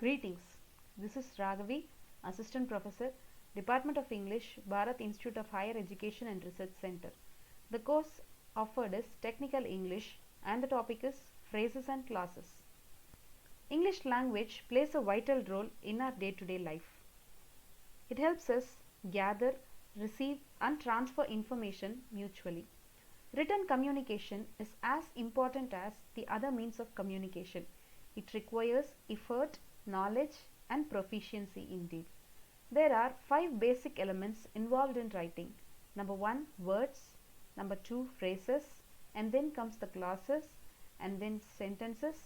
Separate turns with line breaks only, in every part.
Greetings. This is Raagavi, Assistant Professor, Department of English, Bharat Institute of Higher Education and Research Center. The course offered is Technical English and the topic is Phrases and Clauses. English language plays a vital role in our day-to-day life. It helps us gather, receive and transfer information mutually. Written communication is as important as the other means of communication. It requires effort, knowledge and proficiency indeed. There are 5 basic elements involved in writing. Number 1, words. Number 2, phrases. And then comes the clauses. And then sentences.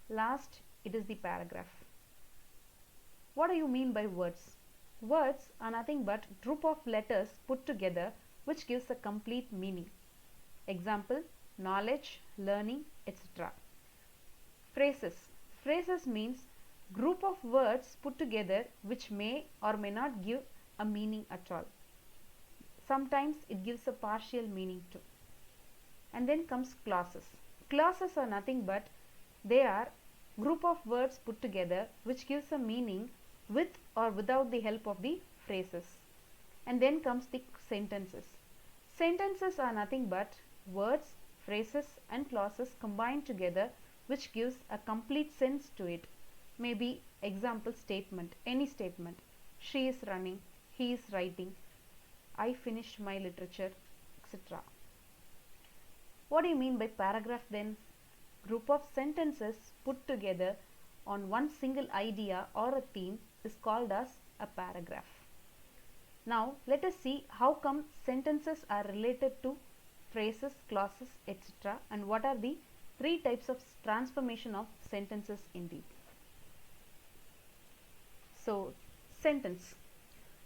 Last, it is the paragraph. What do you mean by words? Words are nothing but group of letters put together which gives a complete meaning. Example, knowledge, learning, etc. Phrases. Phrases means group of words put together which may or may not give a meaning at all. Sometimes it gives a partial meaning too. And then comes clauses. Clauses are nothing but they are group of words put together which gives a meaning with or without the help of the phrases. And then comes the sentences. Sentences are nothing but words, phrases and clauses combined together which gives a complete sense to it. Maybe example statement, any statement. She is running, he is writing, I finished my literature, etc. What do you mean by paragraph then? Group of sentences put together on one single idea or a theme is called as a paragraph. Now let us see how come sentences are related to phrases, clauses, etc. and what are the 3 types of transformation of sentences indeed. So, sentence.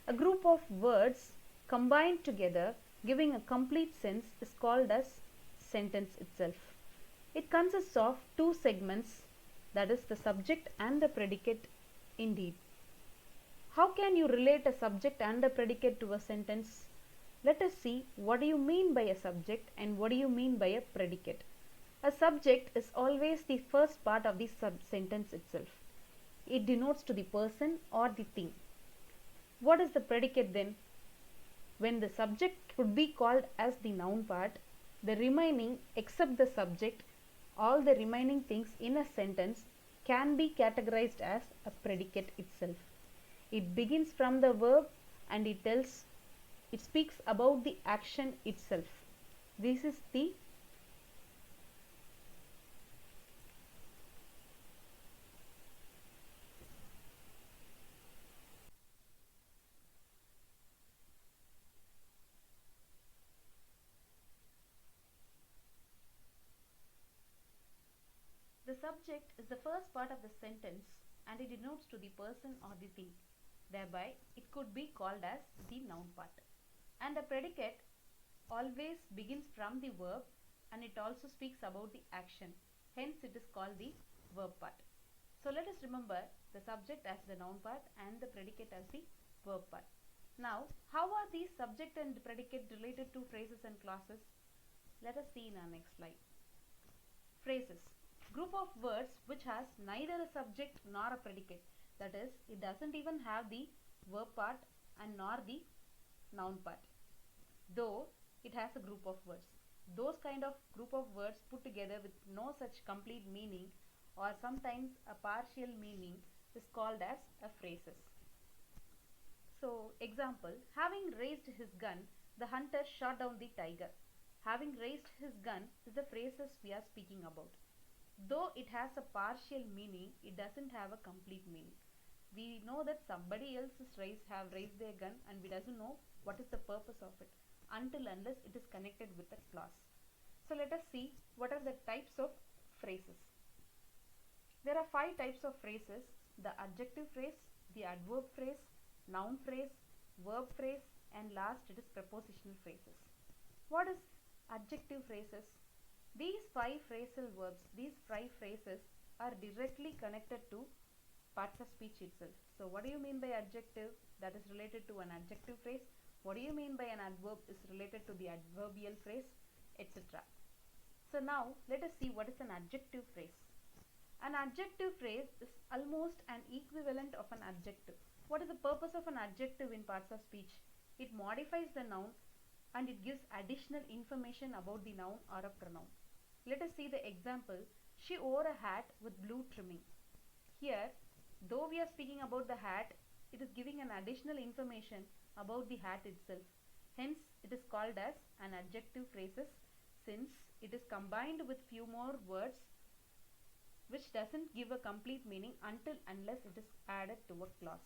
A group of words combined together giving a complete sense is called as sentence itself. It consists of 2 segments, that is the subject and the predicate indeed. How can you relate a subject and a predicate to a sentence? Let us see what do you mean by a subject and what do you mean by a predicate. A subject is always the first part of the sentence itself. It denotes to the person or the thing. What is the predicate then? When the subject could be called as the noun part, the remaining except the subject, all the remaining things in a sentence can be categorized as a predicate itself. It begins from the verb and it speaks about the action itself. This is the subject is the first part of the sentence and it denotes to the person or the thing. Thereby, it could be called as the noun part. And the predicate always begins from the verb and it also speaks about the action. Hence, it is called the verb part. So, let us remember the subject as the noun part and the predicate as the verb part. Now, how are these subject and predicate related to phrases and clauses? Let us see in our next slide. Phrases. Group of words which has neither a subject nor a predicate. That is, it doesn't even have the verb part and nor the noun part. Though it has a group of words. Those kind of group of words put together with no such complete meaning or sometimes a partial meaning is called as a phrases. So, example, having raised his gun, the hunter shot down the tiger. Having raised his gun is the phrases we are speaking about. Though it has a partial meaning, it doesn't have a complete meaning. We know that somebody else have raised their gun and we doesn't know what is the purpose of it unless it is connected with a clause. So let us see what are the types of phrases. There are 5 types of phrases: the adjective phrase, the adverb phrase, noun phrase, verb phrase, and last it is prepositional phrases. What is adjective phrases? These 5 phrasal verbs, these 5 phrases are directly connected to parts of speech itself. So what do you mean by adjective? That is related to an adjective phrase. What do you mean by an adverb is related to the adverbial phrase, etc. So now let us see what is an adjective phrase. An adjective phrase is almost an equivalent of an adjective. What is the purpose of an adjective in parts of speech? It modifies the noun and it gives additional information about the noun or a pronoun. Let us see the example. She wore a hat with blue trimming. Here, though we are speaking about the hat, it is giving an additional information about the hat itself. Hence, it is called as an adjective phrases since it is combined with few more words which doesn't give a complete meaning until unless it is added to a clause.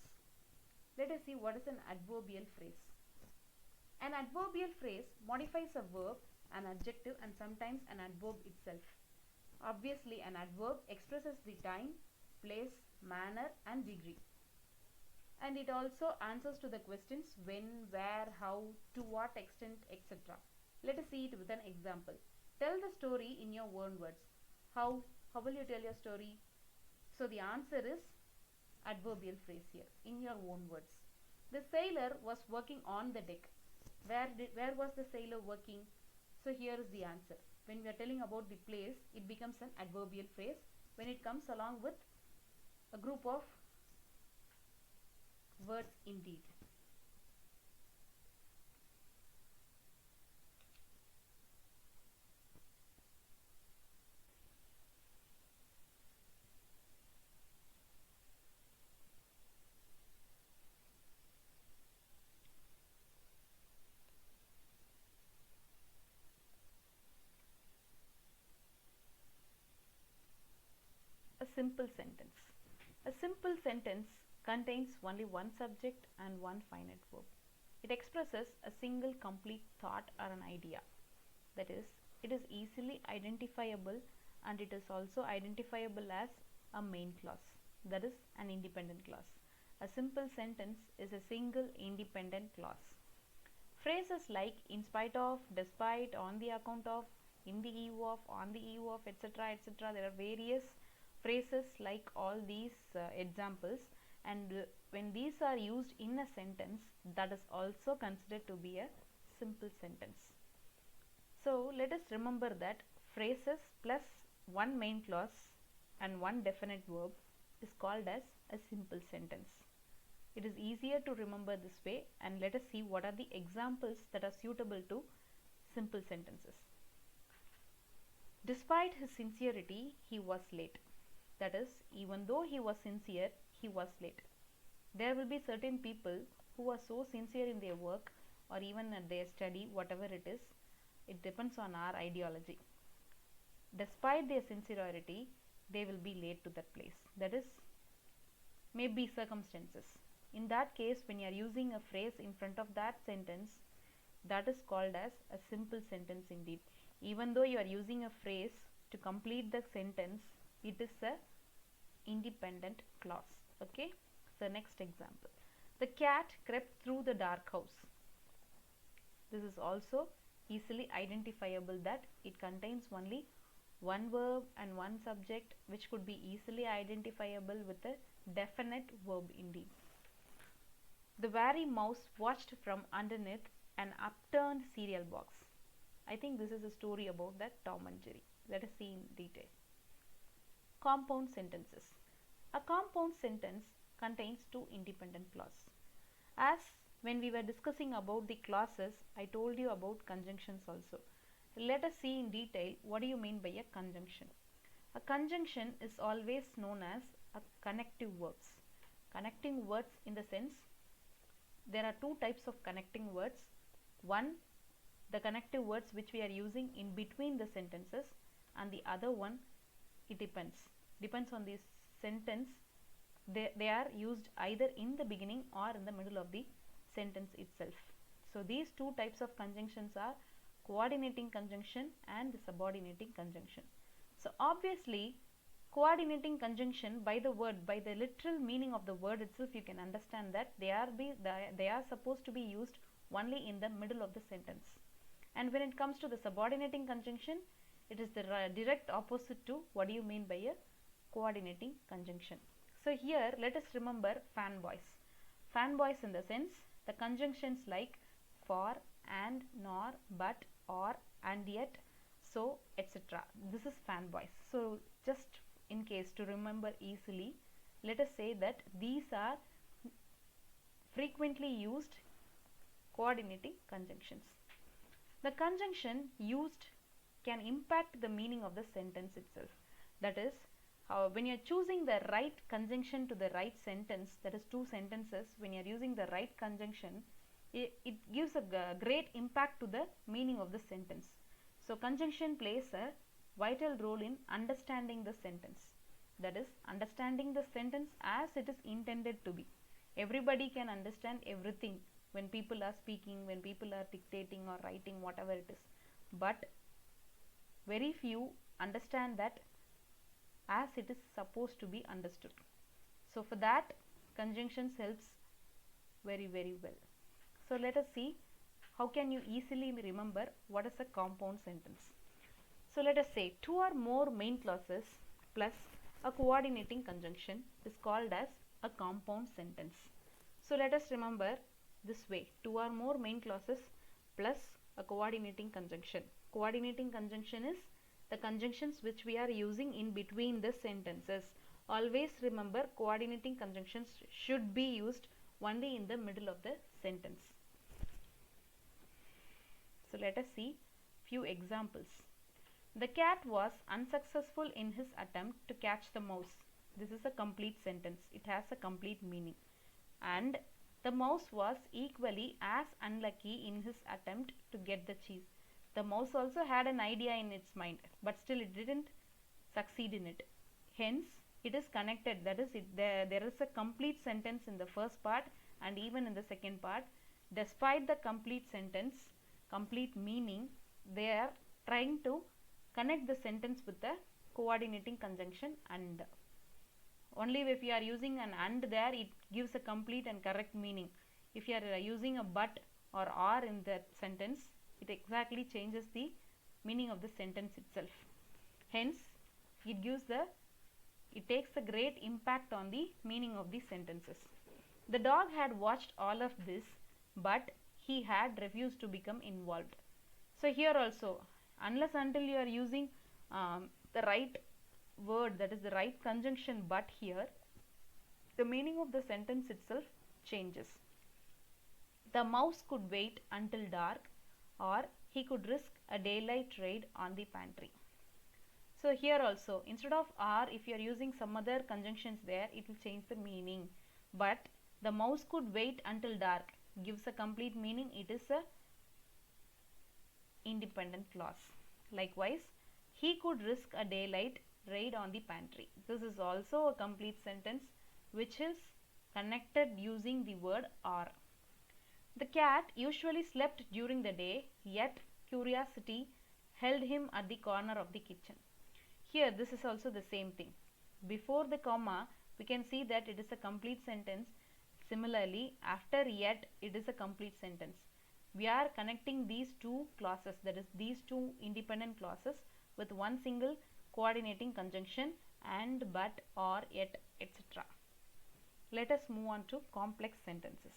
Let us see what is an adverbial phrase. An adverbial phrase modifies a verb, an adjective and sometimes an adverb itself. Obviously, an adverb expresses the time, place, manner and degree. And it also answers to the questions when, where, how, to what extent, etc. Let us see it with an example. Tell the story in your own words. How will you tell your story? So the answer is adverbial phrase here, in your own words. The sailor was working on the deck. Where was the sailor working? So here is the answer. When we are telling about the place, it becomes an adverbial phrase when it comes along with a group of words indeed. A simple sentence. A simple sentence contains only one subject and one finite verb. It expresses a single complete thought or an idea. That is, it is easily identifiable and it is also identifiable as a main clause. That is an independent clause. A simple sentence is a single independent clause. Phrases like in spite of, despite, on the account of, in the eve of, on the eve of, etc. etc. There are various phrases like all these examples, and when these are used in a sentence, that is also considered to be a simple sentence. So let us remember that phrases plus one main clause and one definite verb is called as a simple sentence. It is easier to remember this way, and let us see what are the examples that are suitable to simple sentences. Despite his sincerity, he was late. That is, even though he was sincere, he was late. There will be certain people who are so sincere in their work or even at their study, whatever it is, it depends on our ideology. Despite their sincerity, they will be late to that place. That is, maybe circumstances. In that case, when you are using a phrase in front of that sentence, that is called as a simple sentence indeed. Even though you are using a phrase to complete the sentence, it is a independent clause. Okay. So next example. The cat crept through the dark house. This is also easily identifiable that it contains only one verb and one subject, which could be easily identifiable with a definite verb indeed. The wary mouse watched from underneath an upturned cereal box. I think this is a story about that Tom and Jerry. Let us see in detail. Compound sentences. A compound sentence contains two independent clauses. As when we were discussing about the clauses, I told you about conjunctions also. Let us see in detail what do you mean by a conjunction. A conjunction is always known as a connecting words. Connecting words in the sense there are two types of connecting words. One, the connective words which we are using in between the sentences, and the other one, it depends on this sentence. They are used either in the beginning or in the middle of the sentence itself. So these two types of conjunctions are coordinating conjunction and the subordinating conjunction. So obviously, coordinating conjunction, by the literal meaning of the word itself, you can understand that they are supposed to be used only in the middle of the sentence. And when it comes to the subordinating conjunction, it is the direct opposite to what do you mean by a coordinating conjunction. So here let us remember fanboys. Fanboys in the sense the conjunctions like for, and, nor, but, or, and yet, so, etc. This is fanboys. So just in case to remember easily, let us say that these are frequently used coordinating conjunctions. The conjunction used can impact the meaning of the sentence itself. That is, when you are choosing the right conjunction to the right sentence, that is two sentences, when you are using the right conjunction, it gives a great impact to the meaning of the sentence. So conjunction plays a vital role in understanding the sentence. That is, understanding the sentence as it is intended to be. Everybody can understand everything when people are speaking, when people are dictating or writing, whatever it is. But very few understand that as it is supposed to be understood. So for that, conjunctions helps very well. So let us see how can you easily remember what is a compound sentence. So let us say two or more main clauses plus a coordinating conjunction is called as a compound sentence. So let us remember this way: two or more main clauses plus a coordinating conjunction. Coordinating conjunction is the conjunctions which we are using in between the sentences. Always remember, coordinating conjunctions should be used only in the middle of the sentence. So let us see few examples. The cat was unsuccessful in his attempt to catch the mouse. This is a complete sentence. It has a complete meaning. And the mouse was equally as unlucky in his attempt to get the cheese. The mouse also had an idea in its mind, but still it didn't succeed in it. Hence, it is connected. That is, there is a complete sentence in the first part and even in the second part. Despite the complete sentence, complete meaning, they are trying to connect the sentence with the coordinating conjunction and. Only if you are using an and there, it gives a complete and correct meaning. If you are using a but or in the sentence, it exactly changes the meaning of the sentence itself. Hence, it takes a great impact on the meaning of the sentences. The dog had watched all of this, but he had refused to become involved. So here also, unless until you are using the right word, that is the right conjunction but here, the meaning of the sentence itself changes. The mouse could wait until dark, or he could risk a daylight raid on the pantry. So here also, instead of or, if you are using some other conjunctions there, it will change the meaning. But the mouse could wait until dark gives a complete meaning. It is a independent clause. Likewise, he could risk a daylight raid on the pantry. This is also a complete sentence which is connected using the word or. The cat usually slept during the day, yet curiosity held him at the corner of the kitchen. Here this is also the same thing. Before the comma, we can see that it is a complete sentence. Similarly, after yet, it is a complete sentence. We are connecting these two clauses, that is these two independent clauses, with one single coordinating conjunction and but, or, yet, etc. Let us move on to complex sentences.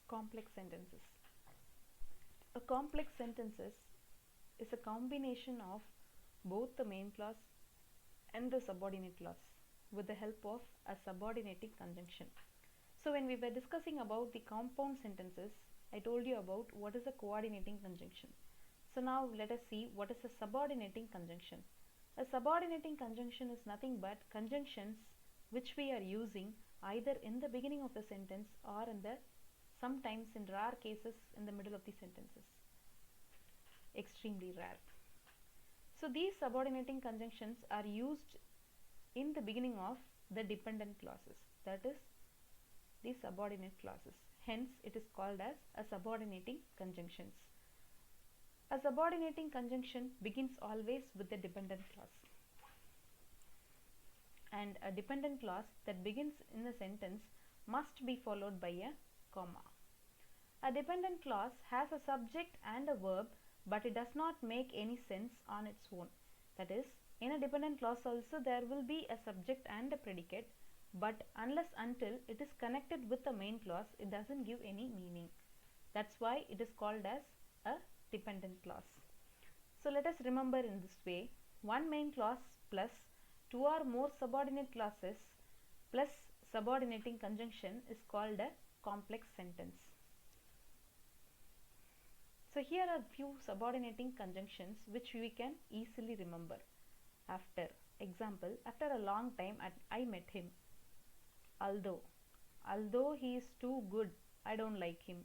Complex sentences. A complex sentences is a combination of both the main clause and the subordinate clause with the help of a subordinating conjunction. So when we were discussing about the compound sentences, I told you about what is a coordinating conjunction. So now let us see what is a subordinating conjunction. A subordinating conjunction is nothing but conjunctions which we are using either in the beginning of the sentence or in the sometimes in rare cases in the middle of the sentences. Extremely rare. So these subordinating conjunctions are used in the beginning of the dependent clauses, that is the subordinate clauses. Hence it is called as a subordinating conjunctions. A subordinating conjunction begins always with the dependent clause, and a dependent clause that begins in a sentence must be followed by a comma. A dependent clause has a subject and a verb, but it does not make any sense on its own. That is, in a dependent clause also there will be a subject and a predicate, but unless until it is connected with the main clause, it doesn't give any meaning. That's why it is called as a dependent clause. So let us remember in this way, one main clause plus two or more subordinate clauses plus subordinating conjunction is called a complex sentence. So here are few subordinating conjunctions which we can easily remember. After example, after a long time I met him. Although he is too good, I don't like him.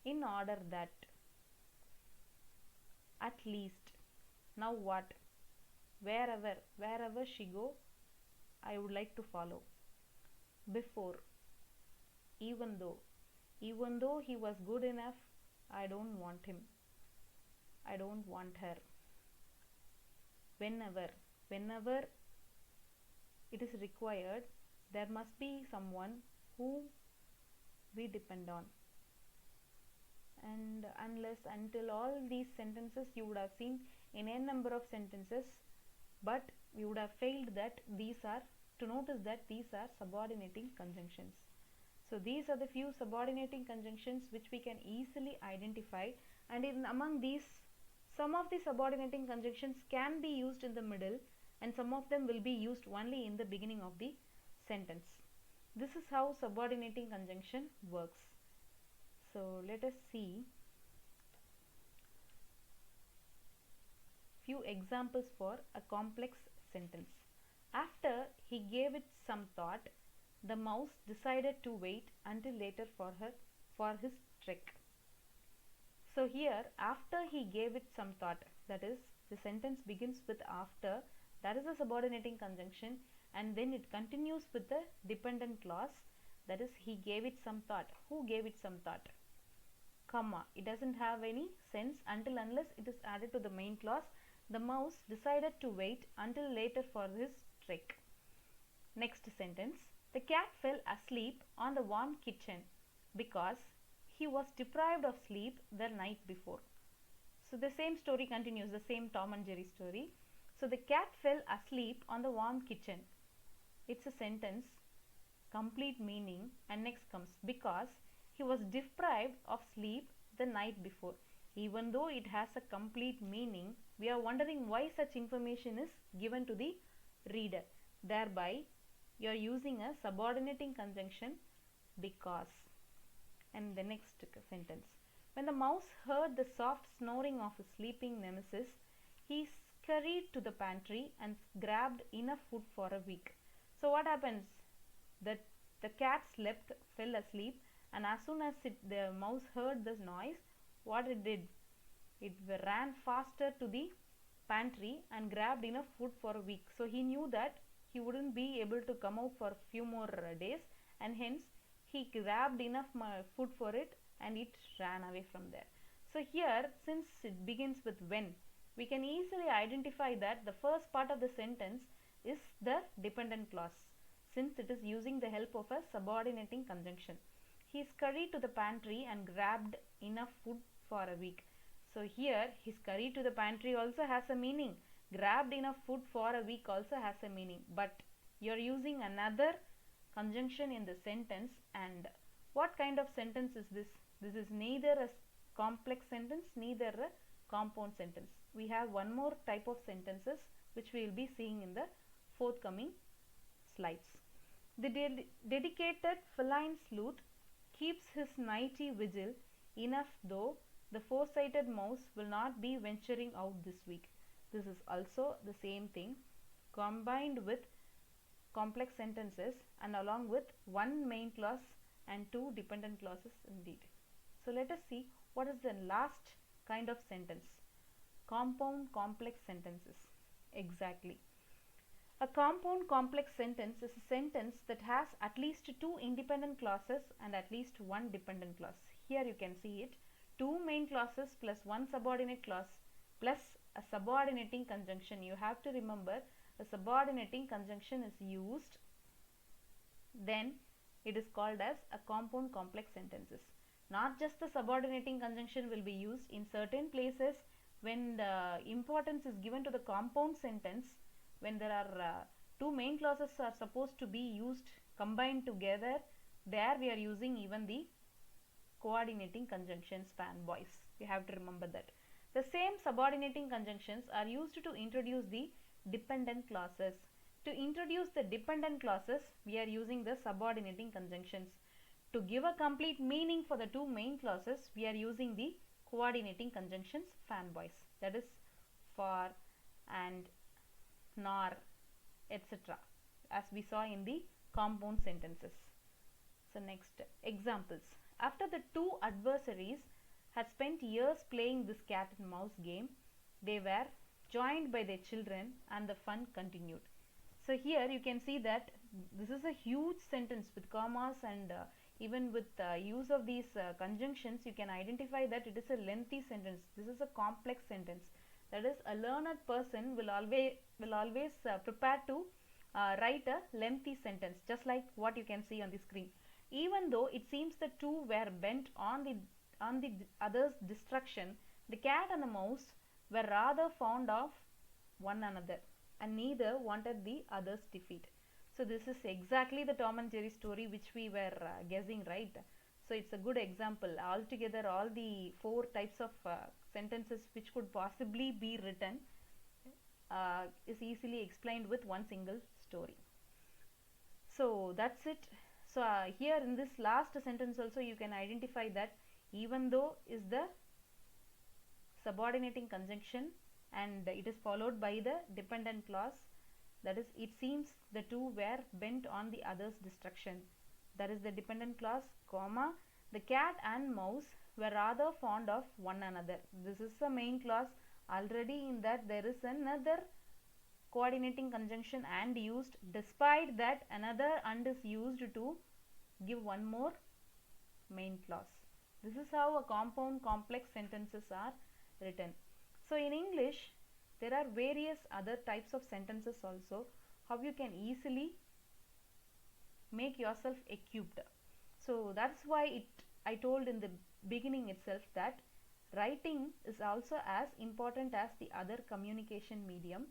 In order that. At least. Now what? Wherever she go, I would like to follow. Before. Even though he was good enough, I don't want him. I don't want her. Whenever it is required, there must be someone who we depend on. And unless until, all these sentences you would have seen in n number of sentences, but you would have failed that to notice that these are subordinating conjunctions. So these are the few subordinating conjunctions which we can easily identify, and among these, some of the subordinating conjunctions can be used in the middle and some of them will be used only in the beginning of the sentence. This is how subordinating conjunction works. So let us see few examples for a complex sentence. After he gave it some thought, the mouse decided to wait until later for his trick. So here, after he gave it some thought, that is, the sentence begins with after, that is a subordinating conjunction, and then it continues with the dependent clause, that is, he gave it some thought. Who gave it some thought? Comma. It doesn't have any sense unless it is added to the main clause. The mouse decided to wait until later for his trick. Next sentence. The cat fell asleep on the warm kitchen because he was deprived of sleep the night before. So the same story continues, the same Tom and Jerry story. So the cat fell asleep on the warm kitchen. It's a sentence, complete meaning, and next comes because he was deprived of sleep the night before. Even though it has a complete meaning, we are wondering why such information is given to the reader. Thereby, you are using a subordinating conjunction because. And the next sentence. When the mouse heard the soft snoring of his sleeping nemesis, he scurried to the pantry and grabbed enough food for a week. So what happens? The cat slept, fell asleep, and as soon as the mouse heard this noise, what it did? It ran faster to the pantry and grabbed enough food for a week. So he knew that he wouldn't be able to come out for a few more days, and hence he grabbed enough food for it and it ran away from there. So here, since it begins with when, we can easily identify that the first part of the sentence is the dependent clause, since it is using the help of a subordinating conjunction. He scurried to the pantry and grabbed enough food for a week. So here, he scurried to the pantry also has a meaning. Grabbed enough food for a week also has a meaning. But you are using another conjunction in the sentence, and what kind of sentence is this? This is neither a complex sentence, neither a compound sentence. We have one more type of sentences which we will be seeing in the forthcoming slides. The dedicated feline sleuth keeps his nightly vigil enough, though the foresighted mouse will not be venturing out this week. This is also the same thing combined with complex sentences and along with one main clause and two dependent clauses indeed. So let us see what is the last kind of sentence. Compound complex sentences. Exactly. A compound complex sentence is a sentence that has at least two independent clauses and at least one dependent clause. Here you can see it. Two main clauses plus one subordinate clause plus a subordinating conjunction. You have to remember, a subordinating conjunction is used, then it is called as a compound complex sentences. Not just the subordinating conjunction will be used. In certain places, when the importance is given to the compound sentence, when there are two main clauses are supposed to be used combined together, there we are using even the coordinating conjunctions, fanboys. You have to remember that. The same subordinating conjunctions are used to introduce the dependent clauses. To introduce the dependent clauses, we are using the subordinating conjunctions. To give a complete meaning for the two main clauses, we are using the coordinating conjunctions, fanboys. That is for, and, nor, etc. as we saw in the compound sentences. So next, examples. After the two adversaries had spent years playing this cat and mouse game, they were joined by their children and the fun continued. So here you can see that this is a huge sentence with commas, and even with use of these conjunctions, you can identify that it is a lengthy sentence. This is a complex sentence. That is, a learned person will always prepare to write a lengthy sentence, just like what you can see on the screen. Even though it seems the two were bent on the other's destruction, the cat and the mouse were rather fond of one another, and neither wanted the other's defeat. So this is exactly the Tom and Jerry story which we were guessing, right? So it's a good example. Altogether, all the four types of sentences which could possibly be written is easily explained with one single story. So that's it. So here in this last sentence also you can identify that even though is the subordinating conjunction and it is followed by the dependent clause. That is, it seems the two were bent on the other's destruction. That is the dependent clause, comma, the cat and mouse were rather fond of one another. This is the main clause. Already in that there is another coordinating conjunction and used. Despite that, another and is used to give one more main clause. This is how a compound complex sentences are written. So in English, there are various other types of sentences also, how you can easily make yourself equipped. So that's why I told in the beginning itself that writing is also as important as the other communication medium,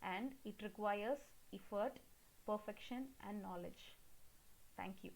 and it requires effort, perfection and knowledge. Thank you.